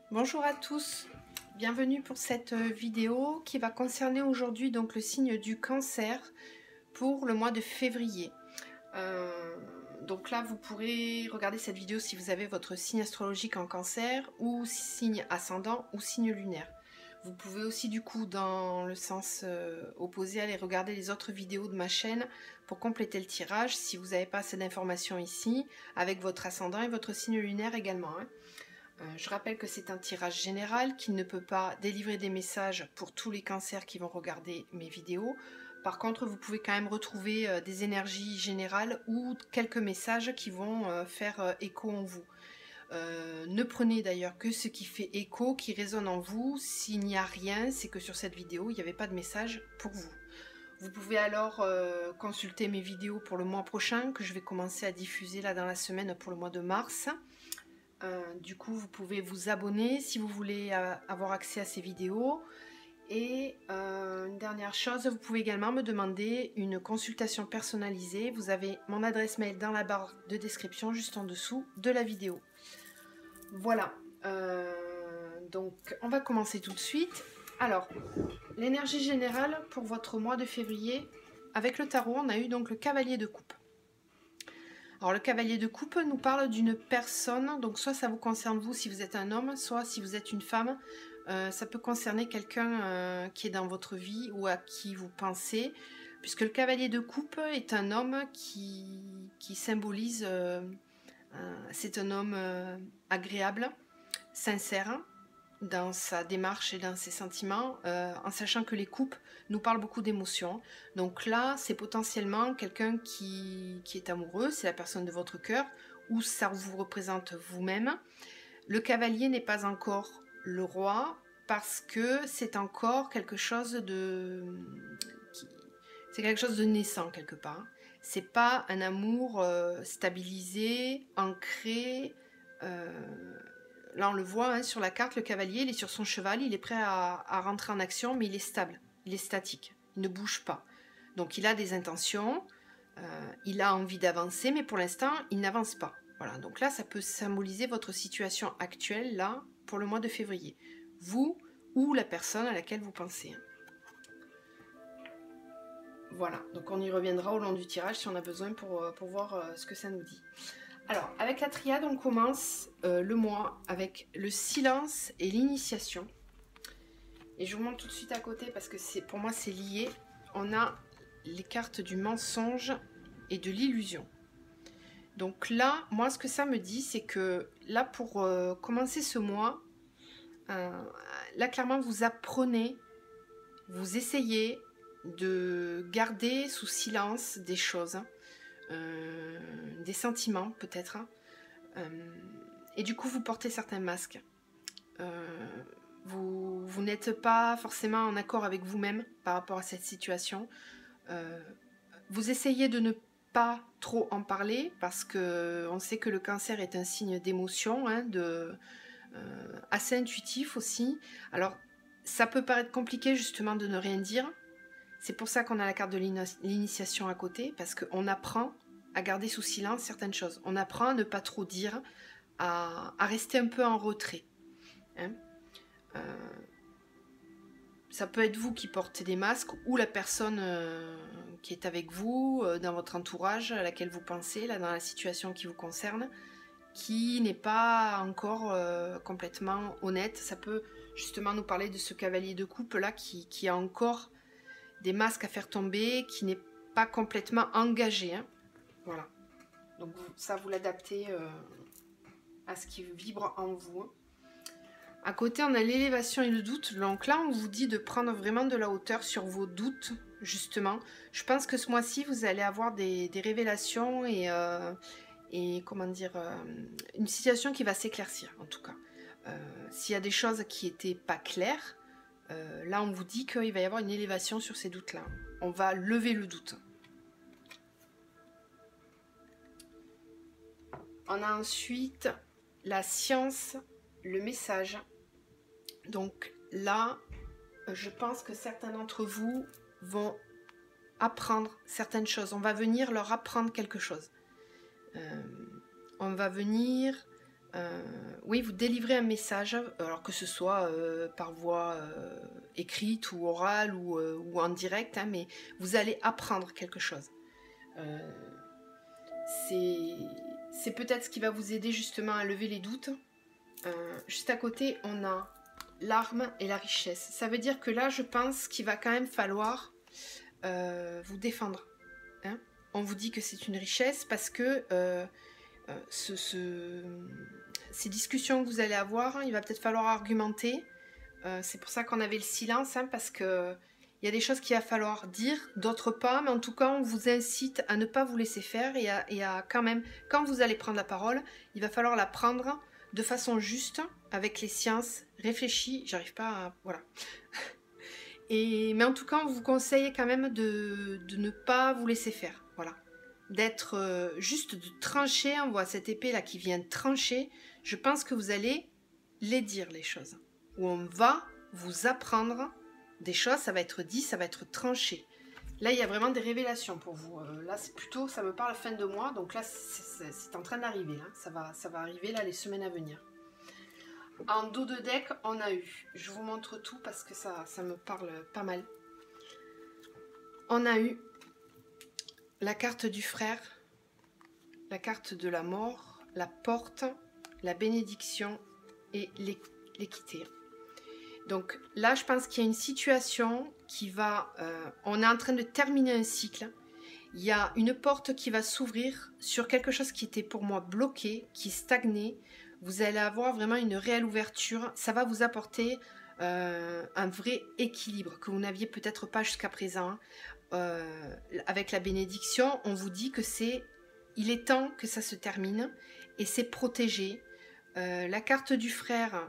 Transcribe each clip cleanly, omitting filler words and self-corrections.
Bonjour à tous, bienvenue pour cette vidéo qui va concerner aujourd'hui donc le signe du cancer pour le mois de février. Donc là vous pourrez regarder cette vidéo si vous avez votre signe astrologique en cancer ou signe ascendant ou signe lunaire. Vous pouvez aussi du coup dans le sens opposé aller regarder les autres vidéos de ma chaîne pour compléter le tirage si vous n'avez pas assez d'informations ici avec votre ascendant et votre signe lunaire également. Je rappelle que c'est un tirage général qui ne peut pas délivrer des messages pour tous les cancers qui vont regarder mes vidéos. Par contre, vous pouvez quand même retrouver des énergies générales ou quelques messages qui vont faire écho en vous. Ne prenez d'ailleurs que ce qui fait écho, qui résonne en vous. S'il n'y a rien, c'est que sur cette vidéo, il n'y avait pas de message pour vous. Vous pouvez alors consulter mes vidéos pour le mois prochain, que je vais commencer à diffuser là dans la semaine pour le mois de mars. Du coup, vous pouvez vous abonner si vous voulez avoir accès à ces vidéos. Et une dernière chose, vous pouvez également me demander une consultation personnalisée. Vous avez mon adresse mail dans la barre de description juste en dessous de la vidéo. Voilà, donc on va commencer tout de suite. Alors, l'énergie générale pour votre mois de février, avec le tarot, on a eu donc le cavalier de coupe. Alors le cavalier de coupe nous parle d'une personne, donc soit ça vous concerne vous si vous êtes un homme, soit si vous êtes une femme, ça peut concerner quelqu'un qui est dans votre vie ou à qui vous pensez, puisque le cavalier de coupe est un homme qui symbolise, c'est un homme agréable, sincère, dans sa démarche et dans ses sentiments, en sachant que les coupes nous parlent beaucoup d'émotions. Donc là, c'est potentiellement quelqu'un qui est amoureux, c'est la personne de votre cœur, ou ça vous représente vous-même. Le cavalier n'est pas encore le roi, parce que c'est encore quelque chose de... c'est quelque chose de naissant quelque part. C'est pas un amour stabilisé, ancré... Là, on le voit hein, sur la carte, le cavalier, il est sur son cheval, il est prêt à rentrer en action, mais il est stable, il est statique, il ne bouge pas. Donc, il a des intentions, il a envie d'avancer, mais pour l'instant, il n'avance pas. Voilà, donc là, ça peut symboliser votre situation actuelle, là, pour le mois de février. Vous ou la personne à laquelle vous pensez. Voilà, donc on y reviendra au long du tirage si on a besoin pour voir ce que ça nous dit. Alors, avec la triade, on commence le mois avec le silence et l'initiation. Et je vous montre tout de suite à côté parce que pour moi c'est lié. On a les cartes du mensonge et de l'illusion. Donc là, moi ce que ça me dit, c'est que là pour commencer ce mois, là clairement vous apprenez, vous essayez de garder sous silence des choses. Des sentiments peut-être et du coup vous portez certains masques, vous n'êtes pas forcément en accord avec vous-même par rapport à cette situation, vous essayez de ne pas trop en parler parce que on sait que le cancer est un signe d'émotion, hein, assez intuitif aussi. Alors ça peut paraître compliqué justement de ne rien dire. C'est pour ça qu'on a la carte de l'initiation à côté, parce qu'on apprend à garder sous silence certaines choses. On apprend à ne pas trop dire, à rester un peu en retrait. Hein. Ça peut être vous qui portez des masques, ou la personne qui est avec vous, dans votre entourage, à laquelle vous pensez, là, dans la situation qui vous concerne, qui n'est pas encore complètement honnête. Ça peut justement nous parler de ce cavalier de coupe là, qui a encore des masques à faire tomber, qui n'est pas complètement engagé. Hein. Voilà. Donc ça, vous l'adaptez à ce qui vibre en vous. Hein. À côté, on a l'élévation et le doute. Donc là, on vous dit de prendre vraiment de la hauteur sur vos doutes, justement. Je pense que ce mois-ci, vous allez avoir des révélations et comment dire, une situation qui va s'éclaircir, en tout cas. S'il y a des choses qui n'étaient pas claires, là on vous dit qu'il va y avoir une élévation sur ces doutes là. On va lever le doute. On a ensuite la science, le message. Donc là, je pense que certains d'entre vous vont apprendre certaines choses. On va venir leur apprendre quelque chose. On va venir oui, vous délivrez un message, alors que ce soit par voie écrite ou orale ou en direct, hein, mais vous allez apprendre quelque chose. C'est peut-être ce qui va vous aider justement à lever les doutes. Juste à côté, on a l'arme et la richesse. Ça veut dire que là, je pense qu'il va quand même falloir vous défendre. Hein. On vous dit que c'est une richesse parce que ces discussions que vous allez avoir, il va peut-être falloir argumenter. C'est pour ça qu'on avait le silence, hein, parce que il y a des choses qu'il va falloir dire, d'autres pas, mais en tout cas, on vous incite à ne pas vous laisser faire et à quand même, quand vous allez prendre la parole, il va falloir la prendre de façon juste, avec les sciences, réfléchie, j'arrive pas à... Voilà. Mais en tout cas, on vous conseille quand même de ne pas vous laisser faire, voilà. D'être juste de trancher, on voit cette épée là qui vient trancher, je pense que vous allez les dire les choses. Où on va vous apprendre des choses, ça va être dit, ça va être tranché. Là, il y a vraiment des révélations pour vous. Là, c'est plutôt, ça me parle fin de mois, donc là, c'est en train d'arriver. Hein. Ça va arriver là les semaines à venir. En dos de deck, on a eu, je vous montre tout parce que ça me parle pas mal. On a eu la carte du frère, la carte de la mort, la porte, la bénédiction et l'équité. Donc là, je pense qu'il y a une situation qui va... on est en train de terminer un cycle. Il y a une porte qui va s'ouvrir sur quelque chose qui était pour moi bloqué, qui stagnait. Vous allez avoir vraiment une réelle ouverture. Ça va vous apporter un vrai équilibre que vous n'aviez peut-être pas jusqu'à présent. Avec la bénédiction, on vous dit que il est temps que ça se termine et c'est protégé. La carte du frère...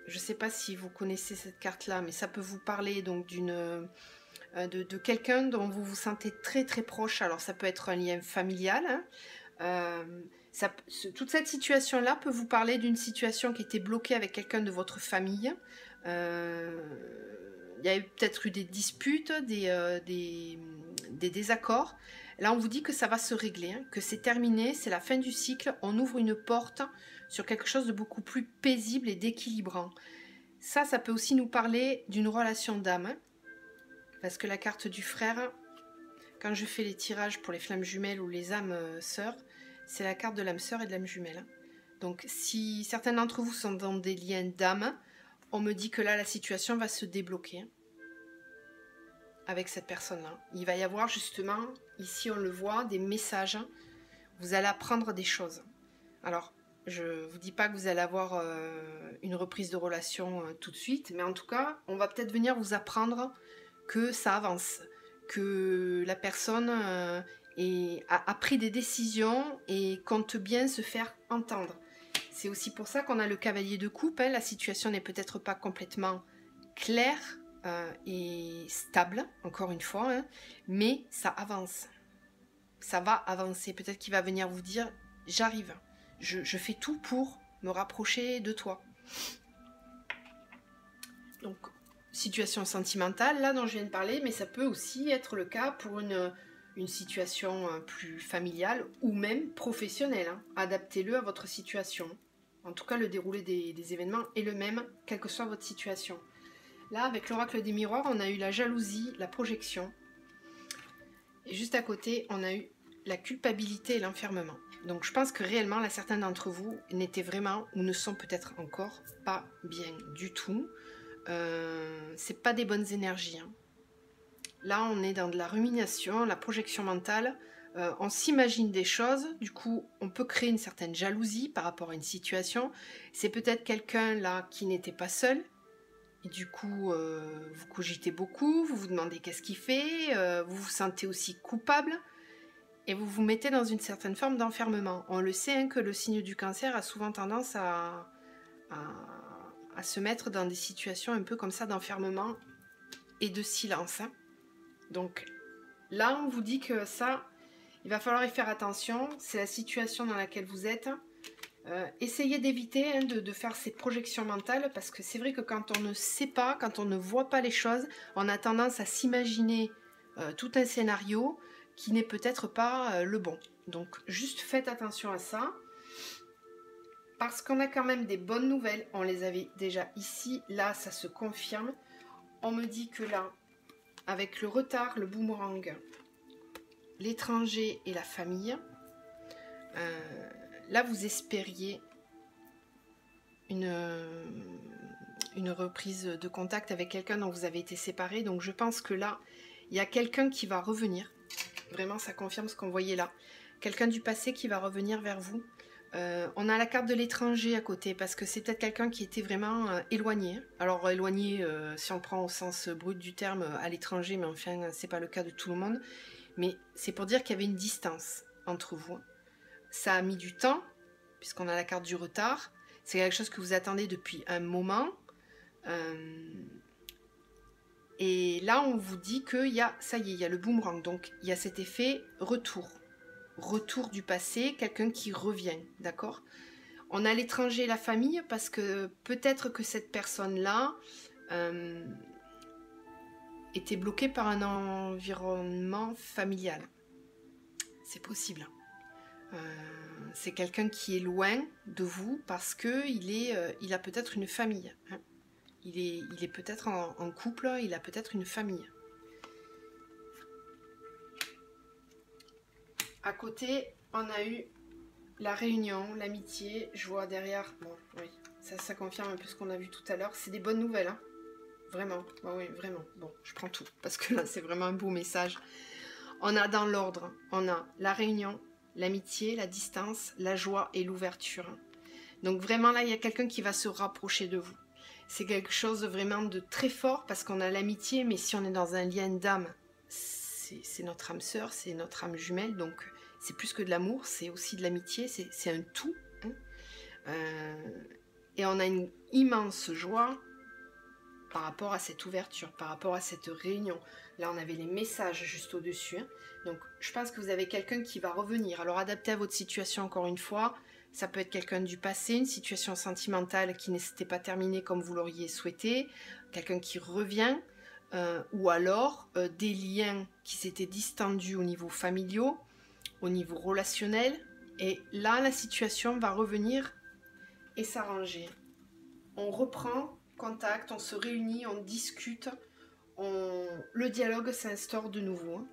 Je ne sais pas si vous connaissez cette carte-là, mais ça peut vous parler donc de quelqu'un dont vous vous sentez très très proche. Alors ça peut être un lien familial. Hein. Toute cette situation-là peut vous parler d'une situation qui était bloquée avec quelqu'un de votre famille. Il y a peut-être eu des disputes, des désaccords. Là, on vous dit que ça va se régler, hein, que c'est terminé, c'est la fin du cycle. On ouvre une porte sur quelque chose de beaucoup plus paisible et d'équilibrant. Ça peut aussi nous parler d'une relation d'âme. Hein, parce que la carte du frère, quand je fais les tirages pour les flammes jumelles ou les âmes sœurs, c'est la carte de l'âme sœur et de l'âme jumelle. Hein. Donc, si certains d'entre vous sont dans des liens d'âme, on me dit que là, la situation va se débloquer. Hein, avec cette personne-là. Il va y avoir justement, ici on le voit, des messages. Vous allez apprendre des choses. Alors, je ne vous dis pas que vous allez avoir une reprise de relation tout de suite, mais en tout cas, on va peut-être venir vous apprendre que ça avance, que la personne a pris des décisions et compte bien se faire entendre. C'est aussi pour ça qu'on a le cavalier de coupe. Hein. La situation n'est peut-être pas complètement claire et stable, encore une fois, hein, mais ça avance. Ça va avancer. Peut-être qu'il va venir vous dire « j'arrive ». Je fais tout pour me rapprocher de toi. Donc, situation sentimentale, là dont je viens de parler, mais ça peut aussi être le cas pour une situation plus familiale ou même professionnelle. Hein. Adaptez-le à votre situation. En tout cas, le déroulé des événements est le même, quelle que soit votre situation. Là, avec l'oracle des miroirs, on a eu la jalousie, la projection. Et juste à côté, on a eu la culpabilité et l'enfermement. Donc je pense que réellement, là, certains d'entre vous n'étaient vraiment ou ne sont peut-être encore pas bien du tout. C'est pas des bonnes énergies. Hein. Là, on est dans de la rumination, la projection mentale. On s'imagine des choses. Du coup, on peut créer une certaine jalousie par rapport à une situation. C'est peut-être quelqu'un là qui n'était pas seul. Et du coup, vous cogitez beaucoup. Vous vous demandez qu'est-ce qu'il fait. Vous vous sentez aussi coupable. Et vous vous mettez dans une certaine forme d'enfermement. On le sait hein, que le signe du cancer a souvent tendance à se mettre dans des situations un peu comme ça d'enfermement et de silence. Hein. Donc là, on vous dit que ça, il va falloir y faire attention. C'est la situation dans laquelle vous êtes. Essayez d'éviter hein, de faire ces projections mentales parce que c'est vrai que quand on ne sait pas, quand on ne voit pas les choses, on a tendance à s'imaginer tout un scénario qui n'est peut-être pas le bon. Donc, juste faites attention à ça. parce qu'on a quand même des bonnes nouvelles. On les avait déjà ici. Là, ça se confirme. On me dit que là, avec le retard, le boomerang, l'étranger et la famille, là, vous espériez une reprise de contact avec quelqu'un dont vous avez été séparés. Donc, je pense que là, il y a quelqu'un qui va revenir. Vraiment, ça confirme ce qu'on voyait là. Quelqu'un du passé qui va revenir vers vous. On a la carte de l'étranger à côté, parce que c'est peut-être quelqu'un qui était vraiment éloigné. Alors, éloigné, si on prend au sens brut du terme, à l'étranger, mais enfin, c'est pas le cas de tout le monde. Mais c'est pour dire qu'il y avait une distance entre vous. Ça a mis du temps, puisqu'on a la carte du retard. C'est quelque chose que vous attendez depuis un moment. Et là, on vous dit qu'il y a, ça y est, il y a le boomerang. Donc, il y a cet effet retour. Retour du passé, quelqu'un qui revient, d'accord? On a l'étranger et la famille, parce que peut-être que cette personne-là était bloquée par un environnement familial. C'est possible. C'est quelqu'un qui est loin de vous parce qu'il a peut-être une famille. Hein. Il est peut-être en couple, il a peut-être une famille. À côté, on a eu la réunion, l'amitié. Je vois derrière, bon, oui, ça confirme un peu ce qu'on a vu tout à l'heure. C'est des bonnes nouvelles, hein. Vraiment, bah oui, vraiment. Bon, je prends tout, parce que là, c'est vraiment un beau message. On a dans l'ordre, on a la réunion, l'amitié, la distance, la joie et l'ouverture. Donc vraiment, là, il y a quelqu'un qui va se rapprocher de vous. C'est quelque chose vraiment de très fort, parce qu'on a l'amitié, mais si on est dans un lien d'âme, c'est notre âme sœur, c'est notre âme jumelle, donc c'est plus que de l'amour, c'est aussi de l'amitié, c'est un tout. Hein. Et on a une immense joie par rapport à cette ouverture, par rapport à cette réunion. Là, on avait les messages juste au-dessus. Hein. Donc, je pense que vous avez quelqu'un qui va revenir. Alors, adapté à votre situation, encore une fois, ça peut être quelqu'un du passé, une situation sentimentale qui ne s'était pas terminée comme vous l'auriez souhaité, quelqu'un qui revient, ou alors des liens qui s'étaient distendus au niveau familial, au niveau relationnel. Et là, la situation va revenir et s'arranger. On reprend contact, on se réunit, on discute, le dialogue s'instaure de nouveau. Hein.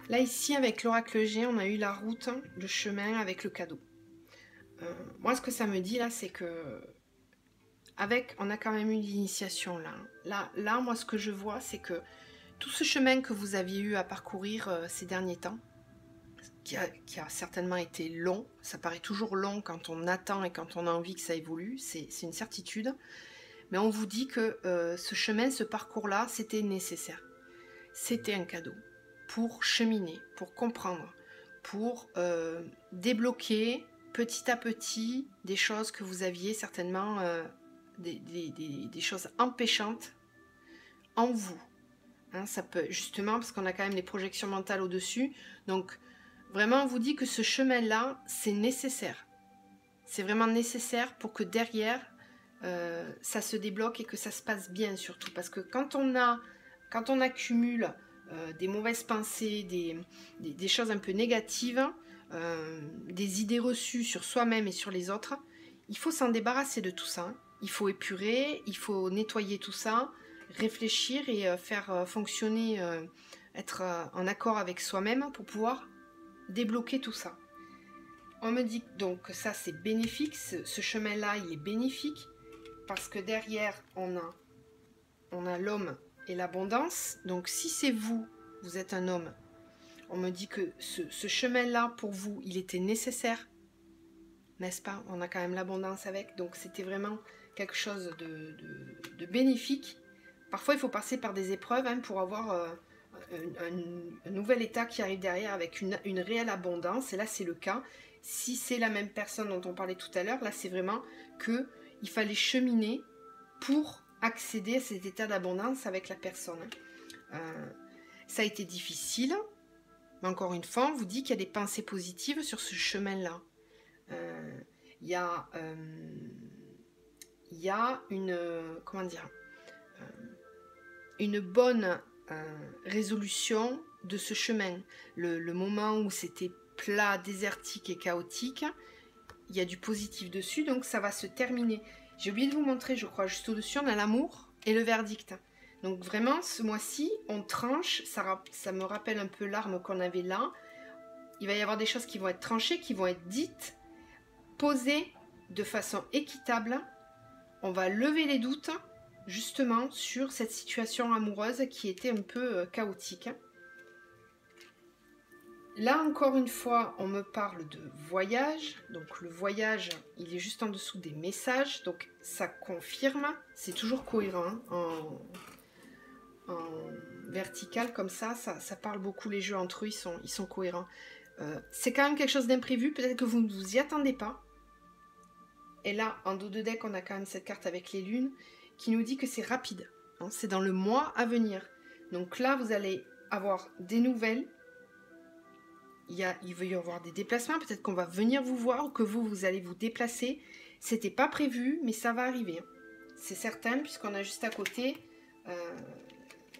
Là, ici, avec l'oracle G, on a eu la route, le chemin avec le cadeau. Moi, ce que ça me dit, là, c'est que on a quand même eu l'initiation, là. Là, moi, ce que je vois, c'est que tout ce chemin que vous aviez eu à parcourir ces derniers temps, qui a certainement été long, ça paraît toujours long quand on attend et quand on a envie que ça évolue, c'est une certitude, mais on vous dit que ce chemin, ce parcours-là, c'était nécessaire. C'était un cadeau pour cheminer, pour comprendre, pour débloquer petit à petit des choses que vous aviez certainement, des choses empêchantes en vous. Hein, ça peut, justement, parce qu'on a quand même les projections mentales au-dessus, donc vraiment on vous dit que ce chemin-là, c'est nécessaire. C'est vraiment nécessaire pour que derrière, ça se débloque et que ça se passe bien surtout. Parce que quand on accumule des mauvaises pensées, des choses un peu négatives, des idées reçues sur soi-même et sur les autres, il faut s'en débarrasser de tout ça. Hein. Il faut épurer, il faut nettoyer tout ça, réfléchir et faire fonctionner, être en accord avec soi-même pour pouvoir débloquer tout ça. On me dit donc que ça c'est bénéfique, ce chemin-là il est bénéfique, parce que derrière on a l'homme et l'abondance. Donc si c'est vous êtes un homme, on me dit que ce chemin-là pour vous, il était nécessaire, n'est-ce pas? On a quand même l'abondance avec, donc c'était vraiment quelque chose de bénéfique. Parfois il faut passer par des épreuves hein, pour avoir un nouvel état qui arrive derrière avec une réelle abondance, et là c'est le cas. Si c'est la même personne dont on parlait tout à l'heure, là c'est vraiment qu'il fallait cheminer pour accéder à cet état d'abondance avec la personne. Ça a été difficile, mais encore une fois, on vous dit qu'il y a des pensées positives sur ce chemin-là. Il y a une bonne résolution de ce chemin. Le moment où c'était plat, désertique et chaotique. Il y a du positif dessus, donc ça va se terminer. J'ai oublié de vous montrer, je crois, juste au-dessus, on a l'amour et le verdict. Donc vraiment, ce mois-ci, on tranche, ça me rappelle un peu l'arme qu'on avait là. Il va y avoir des choses qui vont être tranchées, qui vont être dites, posées de façon équitable. On va lever les doutes, justement, sur cette situation amoureuse qui était un peu chaotique. Là, encore une fois, on me parle de voyage. Donc, le voyage, il est juste en dessous des messages. Donc, ça confirme. C'est toujours cohérent. Hein, en vertical, comme ça parle beaucoup. Les jeux entre eux, ils sont cohérents. C'est quand même quelque chose d'imprévu. Peut-être que vous ne vous y attendez pas. Et là, en dos de deck, on a quand même cette carte avec les lunes qui nous dit que c'est rapide. Hein, c'est dans le mois à venir. Donc là, vous allez avoir des nouvelles. Il va y avoir des déplacements, peut-être qu'on va venir vous voir ou que vous allez vous déplacer. C'était pas prévu, mais ça va arriver. C'est certain, puisqu'on a juste à côté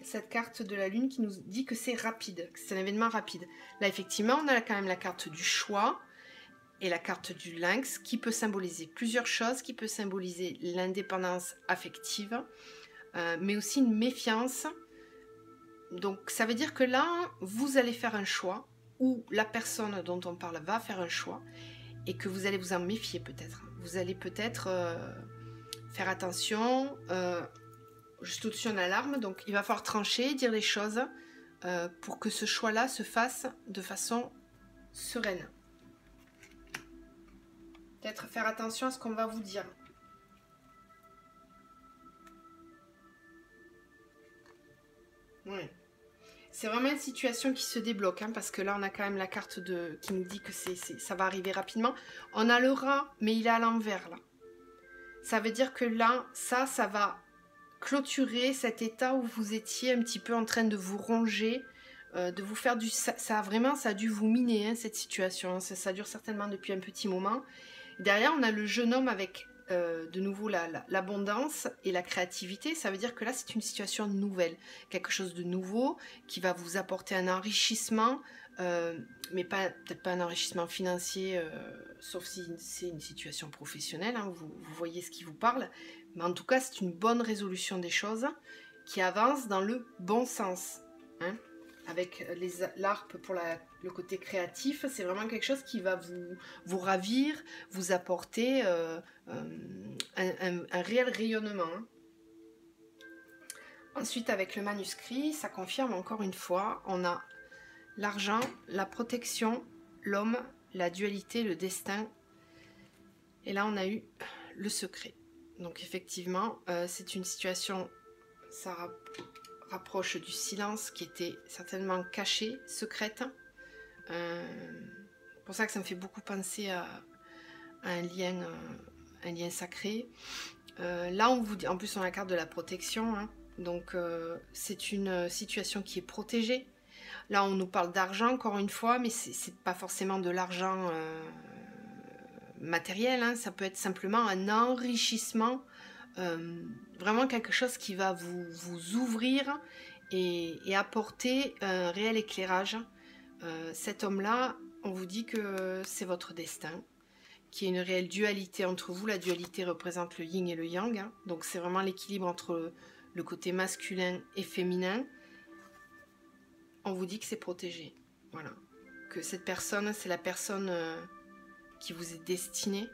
cette carte de la lune qui nous dit que c'est rapide, que c'est un événement rapide. Là, effectivement, on a quand même la carte du choix et la carte du lynx qui peut symboliser plusieurs choses, qui peut symboliser l'indépendance affective, mais aussi une méfiance. Donc, ça veut dire que là, vous allez faire un choix, ou la personne dont on parle va faire un choix, et que vous allez vous en méfier peut-être. Vous allez peut-être faire attention. Juste au-dessus, on a l'arme, donc il va falloir trancher, dire les choses pour que ce choix-là se fasse de façon sereine. Peut-être faire attention à ce qu'on va vous dire. Oui. C'est vraiment une situation qui se débloque, hein, parce que là, on a quand même la carte qui nous dit que ça va arriver rapidement. On a le rat, mais il est à l'envers, là. Ça veut dire que là, ça va clôturer cet état où vous étiez un petit peu en train de vous ronger, de vous faire du... Ça a dû vous miner, hein, cette situation. Hein. Ça dure certainement depuis un petit moment. Derrière, on a le jeune homme avec... de nouveau l'abondance et la créativité. Ça veut dire que là c'est une situation nouvelle, quelque chose de nouveau qui va vous apporter un enrichissement, mais peut-être pas un enrichissement financier, sauf si c'est une situation professionnelle, hein, vous voyez ce qui vous parle, mais en tout cas c'est une bonne résolution des choses qui avance dans le bon sens, hein. Avec l'ARP pour le côté créatif, c'est vraiment quelque chose qui va vous ravir, vous apporter un réel rayonnement. Hein. Ensuite, avec le manuscrit, ça confirme encore une fois, on a l'argent, la protection, l'homme, la dualité, le destin. Et là, on a eu le secret. Donc effectivement, c'est une situation, ça rapproche du silence qui était certainement caché, secrète. C'est pour ça que ça me fait beaucoup penser à un lien sacré. Là, on vous dit, en plus on a la carte de la protection, hein, donc c'est une situation qui est protégée. Là, on nous parle d'argent encore une fois, mais c'est pas forcément de l'argent matériel, hein, ça peut être simplement un enrichissement. Vraiment quelque chose qui va vous ouvrir et apporter un réel éclairage. Cet homme-là, on vous dit que c'est votre destin, qu'il y a une réelle dualité entre vous. La dualité représente le yin et le yang, hein, donc c'est vraiment l'équilibre entre le côté masculin et féminin. On vous dit que c'est protégé, voilà. Que cette personne, c'est la personne qui vous est destinée.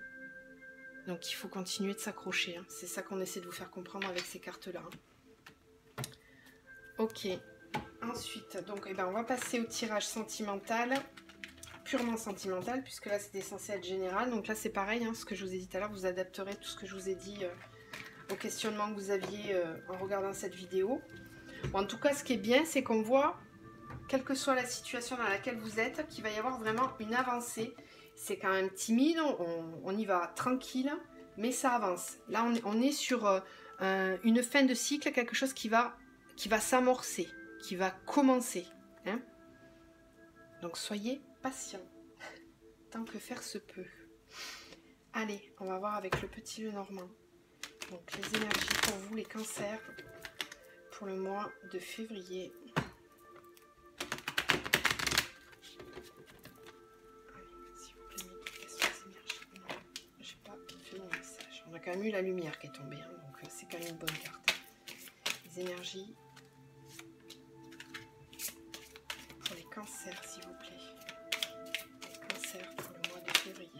Donc il faut continuer de s'accrocher. Hein. C'est ça qu'on essaie de vous faire comprendre avec ces cartes-là. Hein. Ok. Ensuite, donc, on va passer au tirage sentimental. Purement sentimental, puisque là c'était censé être général. Donc là c'est pareil, hein, ce que je vous ai dit tout à l'heure, vous adapterez tout ce que je vous ai dit au questionnement que vous aviez en regardant cette vidéo. Bon, en tout cas, ce qui est bien, c'est qu'on voit, quelle que soit la situation dans laquelle vous êtes, qu'il va y avoir vraiment une avancée. C'est quand même timide, on y va tranquille, mais ça avance. Là, on est sur une fin de cycle, quelque chose qui va s'amorcer, qui va commencer. Hein. Donc, soyez patient, tant que faire se peut. Allez, on va voir avec le petit Lenormand. Donc, les énergies pour vous, les cancers, pour le mois de février. quand même eu la lumière qui est tombée, hein, donc c'est quand même une bonne carte. Les énergies pour les cancers, s'il vous plaît. Les cancers pour le mois de février.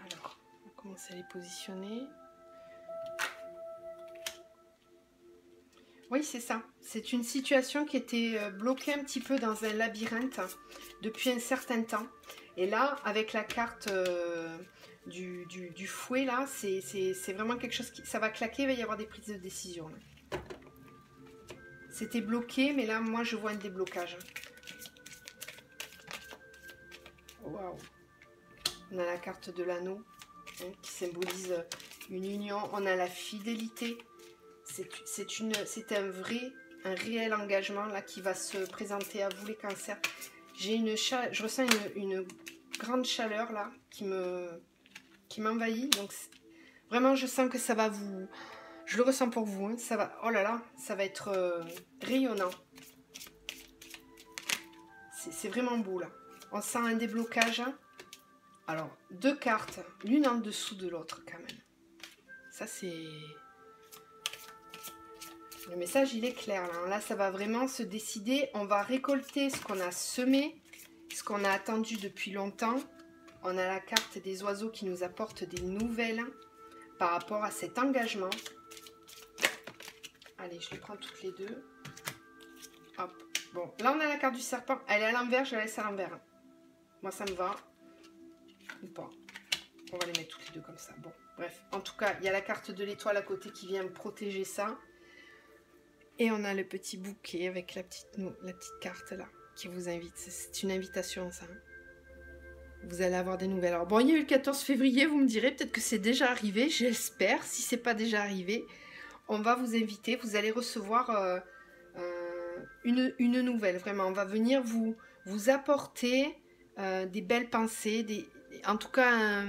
Alors, on va commencer à les positionner. Oui, c'est ça. C'est une situation qui était bloquée un petit peu dans un labyrinthe depuis un certain temps. Et là, avec la carte du fouet, là, c'est vraiment quelque chose qui... Ça va claquer, il va y avoir des prises de décision. C'était bloqué, mais là, moi, je vois un déblocage. Waouh. On a la carte de l'anneau, hein, qui symbolise une union. On a la fidélité. C'est un réel engagement là qui va se présenter à vous les cancers. Je ressens une grande chaleur là qui m'envahit. Donc vraiment je sens que ça va vous... Je le ressens pour vous. Hein, ça va, oh là là, ça va être rayonnant. C'est vraiment beau là. On sent un déblocage. Alors, 2 cartes, l'une en dessous de l'autre quand même. Ça c'est... Le message, il est clair. Là, ça va vraiment se décider. On va récolter ce qu'on a semé, ce qu'on a attendu depuis longtemps. On a la carte des oiseaux qui nous apporte des nouvelles par rapport à cet engagement. Allez, je les prends toutes les deux. Hop. Bon, là, on a la carte du serpent. Elle est à l'envers, je la laisse à l'envers. Moi, ça me va. Ou pas. On va les mettre toutes les deux comme ça. Bon, bref. En tout cas, il y a la carte de l'étoile à côté qui vient protéger ça. Et on a le petit bouquet avec la petite carte là qui vous invite. C'est une invitation ça. Vous allez avoir des nouvelles. Alors bon, il y a eu le 14 février, vous me direz peut-être que c'est déjà arrivé. J'espère. Si c'est pas déjà arrivé, on va vous inviter. Vous allez recevoir une nouvelle. Vraiment, on va venir vous apporter des belles pensées. En tout cas,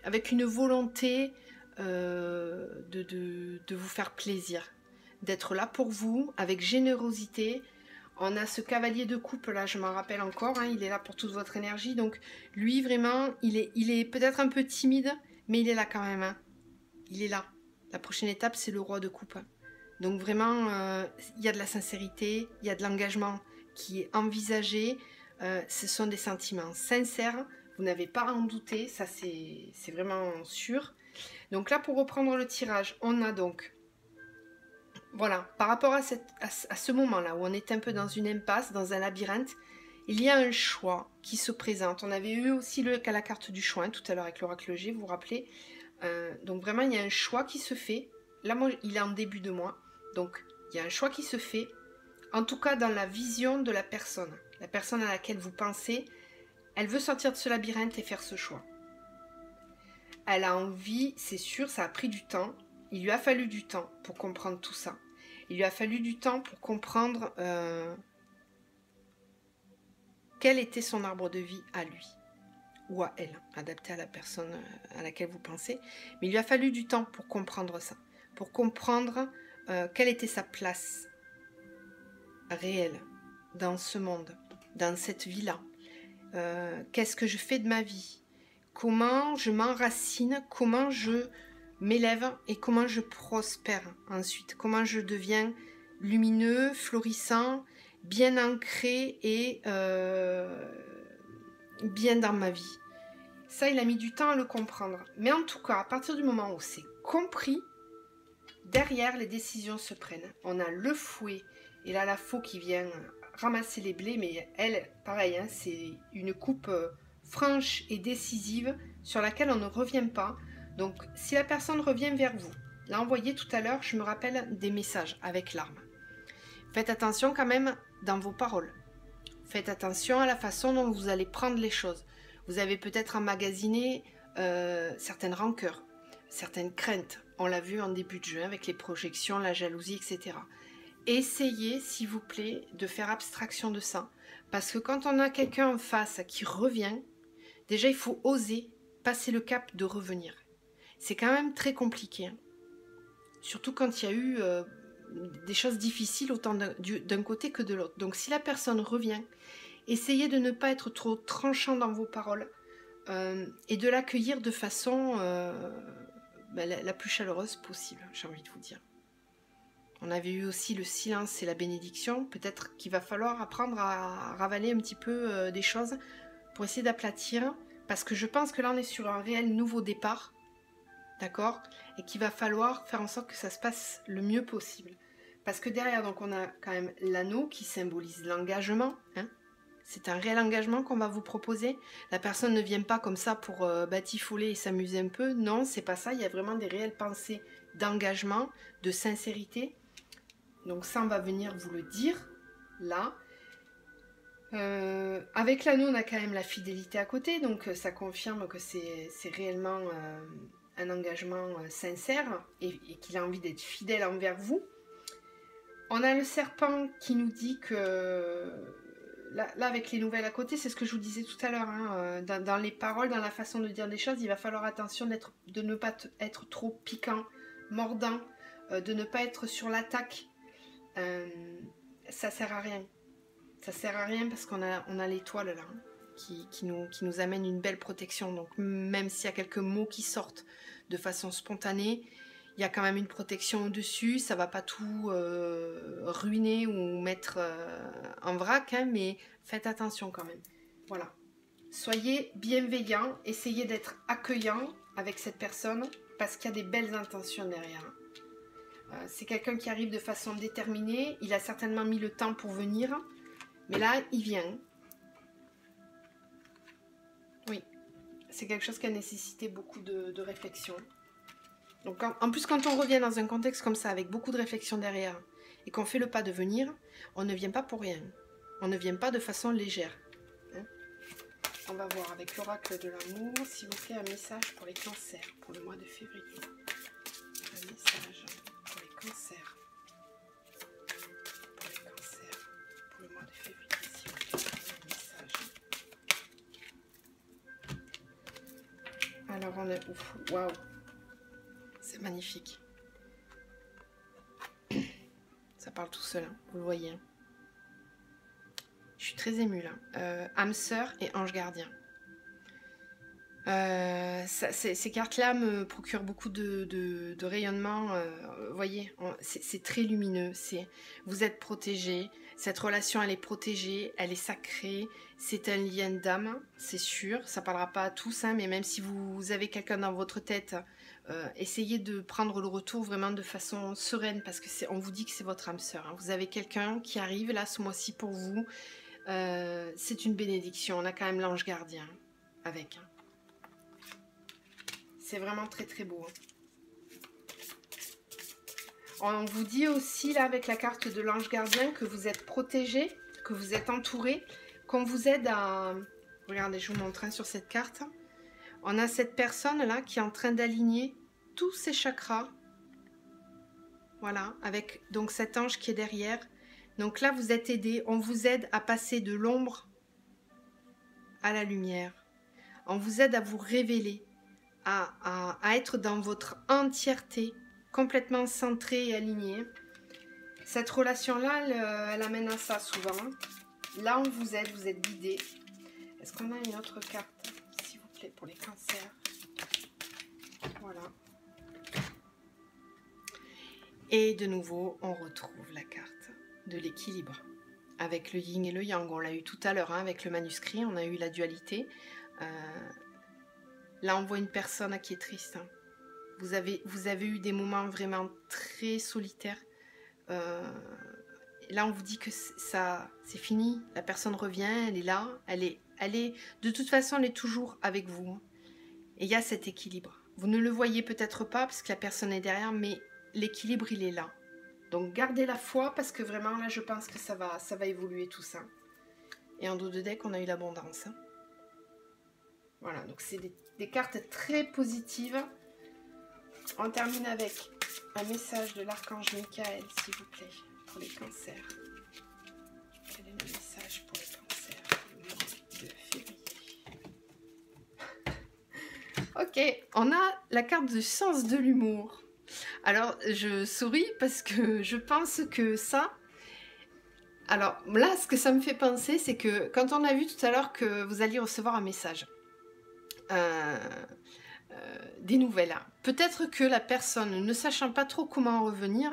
avec une volonté de vous faire plaisir. D'être là pour vous, avec générosité. On a ce cavalier de coupe là, je m'en rappelle encore, hein, il est là pour toute votre énergie. Donc lui vraiment, il est peut-être un peu timide, mais il est là quand même. Hein. Il est là. La prochaine étape, c'est le roi de coupe. Donc vraiment, il y a de la sincérité, il y a de l'engagement qui est envisagé. Ce sont des sentiments sincères, vous n'avez pas à en douter, ça c'est vraiment sûr. Donc là, pour reprendre le tirage, on a donc... Voilà, par rapport à ce moment-là où on est un peu dans une impasse, dans un labyrinthe, il y a un choix qui se présente. On avait eu aussi la carte du choix hein, tout à l'heure avec l'oracle G, vous vous rappelez. Donc vraiment, il y a un choix qui se fait. Là, moi, il est en début de mois. Donc, il y a un choix qui se fait. En tout cas, dans la vision de la personne à laquelle vous pensez, elle veut sortir de ce labyrinthe et faire ce choix. Elle a envie, c'est sûr, ça a pris du temps. Il lui a fallu du temps pour comprendre tout ça. Il lui a fallu du temps pour comprendre quel était son arbre de vie à lui ou à elle, adapté à la personne à laquelle vous pensez. Mais il lui a fallu du temps pour comprendre ça, pour comprendre quelle était sa place réelle dans ce monde, dans cette vie-là. Qu'est-ce que je fais de ma vie? Comment je m'enracine? Comment je m'élève et comment je prospère ensuite? Comment je deviens lumineux, florissant, bien ancré et bien dans ma vie? Ça, il a mis du temps à le comprendre. Mais en tout cas, à partir du moment où c'est compris, derrière, les décisions se prennent. On a le fouet et là, la faux qui vient ramasser les blés, mais elle, pareil, hein, c'est une coupe franche et décisive sur laquelle on ne revient pas. Donc, si la personne revient vers vous, l'a envoyé tout à l'heure, je me rappelle des messages avec larmes. Faites attention quand même dans vos paroles. Faites attention à la façon dont vous allez prendre les choses. Vous avez peut-être emmagasiné certaines rancœurs, certaines craintes. On l'a vu en début de jeu avec les projections, la jalousie, etc. Essayez, s'il vous plaît, de faire abstraction de ça. Parce que quand on a quelqu'un en face qui revient, déjà, il faut oser passer le cap de revenir. C'est quand même très compliqué. Hein. Surtout quand il y a eu des choses difficiles autant d'un côté que de l'autre. Donc si la personne revient, essayez de ne pas être trop tranchant dans vos paroles. et de l'accueillir de façon la plus chaleureuse possible, j'ai envie de vous dire. On avait eu aussi le silence et la bénédiction. Peut-être qu'il va falloir apprendre à ravaler un petit peu des choses pour essayer d'aplatir. Parce que je pense que là, on est sur un réel nouveau départ. D'accord? Et qu'il va falloir faire en sorte que ça se passe le mieux possible. Parce que derrière, donc, on a quand même l'anneau qui symbolise l'engagement. Hein? C'est un réel engagement qu'on va vous proposer. La personne ne vient pas comme ça pour batifoler et s'amuser un peu. Non, c'est pas ça. Il y a vraiment des réelles pensées d'engagement, de sincérité. Donc ça, on va venir vous le dire, là. Avec l'anneau, on a quand même la fidélité à côté, donc ça confirme que c'est réellement un engagement sincère et qu'il a envie d'être fidèle envers vous. On a le serpent qui nous dit que, là avec les nouvelles à côté, c'est ce que je vous disais tout à l'heure, hein, dans les paroles, dans la façon de dire des choses, il va falloir attention de ne pas être trop piquant, mordant, de ne pas être sur l'attaque. Ça sert à rien. Ça sert à rien parce qu'on a l'étoile là qui nous amène une belle protection. Donc même s'il y a quelques mots qui sortent de façon spontanée, il y a quand même une protection au-dessus. Ça va pas tout ruiner ou mettre en vrac, hein, mais faites attention quand même. Voilà. Soyez bienveillants, essayez d'être accueillants avec cette personne parce qu'il y a des belles intentions derrière. C'est quelqu'un qui arrive de façon déterminée. Il a certainement mis le temps pour venir. Mais là, il vient. Oui. C'est quelque chose qui a nécessité beaucoup de réflexion. Donc, en plus, quand on revient dans un contexte comme ça, avec beaucoup de réflexion derrière, et qu'on fait le pas de venir, on ne vient pas pour rien. On ne vient pas de façon légère. Hein? On va voir avec l'oracle de l'amour, s'il vous plaît, un message pour les cancers, pour le mois de février. Un message. Cancer. Pour les cancers, pour le mois de février, si vous avez un message. Alors on est... Ouf, waouh. C'est magnifique. Ça parle tout seul, hein, vous le voyez. Hein. Je suis très émue là. Âme sœur et ange gardien. Ces cartes-là me procurent beaucoup de rayonnement. Vous voyez, c'est très lumineux. Vous êtes protégés. Cette relation, elle est protégée, elle est sacrée. C'est un lien d'âme, c'est sûr. Ça ne parlera pas à tous, hein, mais même si vous avez quelqu'un dans votre tête, essayez de prendre le retour vraiment de façon sereine parce que on vous dit que c'est votre âme sœur. Hein. Vous avez quelqu'un qui arrive là ce mois-ci pour vous. C'est une bénédiction. On a quand même l'ange gardien avec. Hein. C'est vraiment très très beau. On vous dit aussi là avec la carte de l'ange gardien que vous êtes protégé, que vous êtes entouré, qu'on vous aide à... Regardez, je vous montre hein, sur cette carte. On a cette personne là qui est en train d'aligner tous ses chakras. Voilà, avec donc cet ange qui est derrière. Donc là vous êtes aidé, on vous aide à passer de l'ombre à la lumière. On vous aide à vous révéler. À être dans votre entièreté, complètement centrée et alignée. Cette relation-là, elle amène à ça souvent. Là, on vous êtes guidé. Est-ce qu'on a une autre carte, s'il vous plaît, pour les cancers? Voilà. Et de nouveau, on retrouve la carte de l'équilibre. Avec le yin et le yang, on l'a eu tout à l'heure, hein, avec le manuscrit, on a eu la dualité. Là, on voit une personne qui est triste. Hein. Vous avez eu des moments vraiment très solitaires. Là, on vous dit que c'est fini. La personne revient, elle est là. De toute façon, elle est toujours avec vous. Et il y a cet équilibre. Vous ne le voyez peut-être pas parce que la personne est derrière, mais l'équilibre, il est là. Donc, gardez la foi parce que vraiment, là, je pense que ça va évoluer tout ça. Et en dos de deck, on a eu l'abondance. Hein. Voilà, donc c'est des cartes très positives. On termine avec un message de l'archange Michael, s'il vous plaît, pour les cancers. Quel est le message pour les cancers du mois de février? Ok, on a la carte du sens de l'humour. Alors, je souris parce que je pense que ça... Alors, là, ce que ça me fait penser, c'est que quand on a vu tout à l'heure que vous alliez recevoir un message, des nouvelles. Peut-être que la personne, ne sachant pas trop comment en revenir,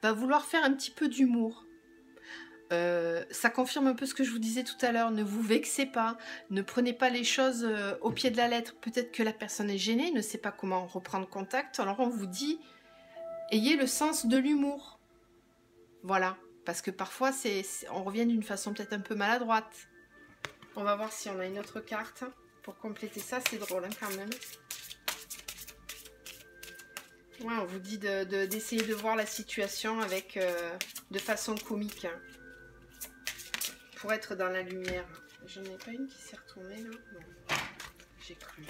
va vouloir faire un petit peu d'humour. Ça confirme un peu ce que je vous disais tout à l'heure, ne vous vexez pas, ne prenez pas les choses au pied de la lettre. Peut-être que la personne est gênée, ne sait pas comment reprendre contact, alors on vous dit, ayez le sens de l'humour. Voilà, parce que parfois on revient d'une façon peut-être un peu maladroite. On va voir si on a une autre carte pour compléter ça, c'est drôle hein, quand même. Ouais, on vous dit d'essayer de voir la situation avec de façon comique. Hein, pour être dans la lumière. J'en ai pas une qui s'est retournée là? Non. J'ai cru.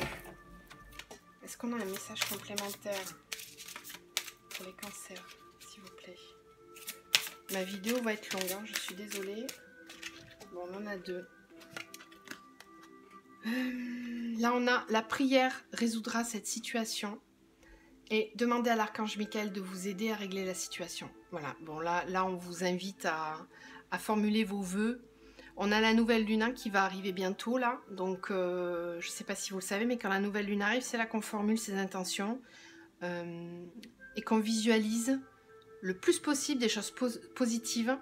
Est-ce qu'on a un message complémentaire pour les cancers, s'il vous plaît? Ma vidéo va être longue, hein, je suis désolée. Bon, on en a deux. Là, on a la prière résoudra cette situation. Et demandez à l'archange Michael de vous aider à régler la situation. Voilà, bon là on vous invite à formuler vos vœux. On a la nouvelle lune qui va arriver bientôt là. Donc je ne sais pas si vous le savez, mais quand la nouvelle lune arrive, c'est là qu'on formule ses intentions. Et qu'on visualise le plus possible des choses positives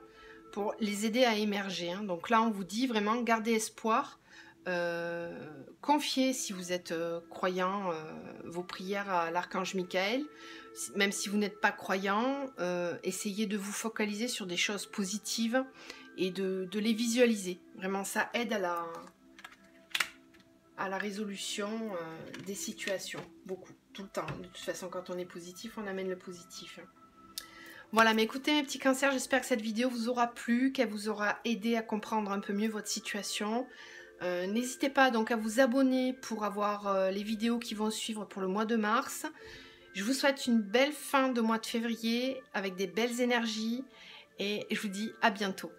pour les aider à émerger. Hein. Donc là on vous dit vraiment, gardez espoir. Confiez, si vous êtes croyant, vos prières à l'archange Michael. Même si vous n'êtes pas croyant, essayez de vous focaliser sur des choses positives et de les visualiser. Vraiment, ça aide à la résolution des situations. Beaucoup, tout le temps. De toute façon, quand on est positif, on amène le positif. Voilà, mais écoutez mes petits cancers, j'espère que cette vidéo vous aura plu, qu'elle vous aura aidé à comprendre un peu mieux votre situation. N'hésitez pas donc à vous abonner pour avoir les vidéos qui vont suivre pour le mois de mars. Je vous souhaite une belle fin de mois de février avec des belles énergies et je vous dis à bientôt.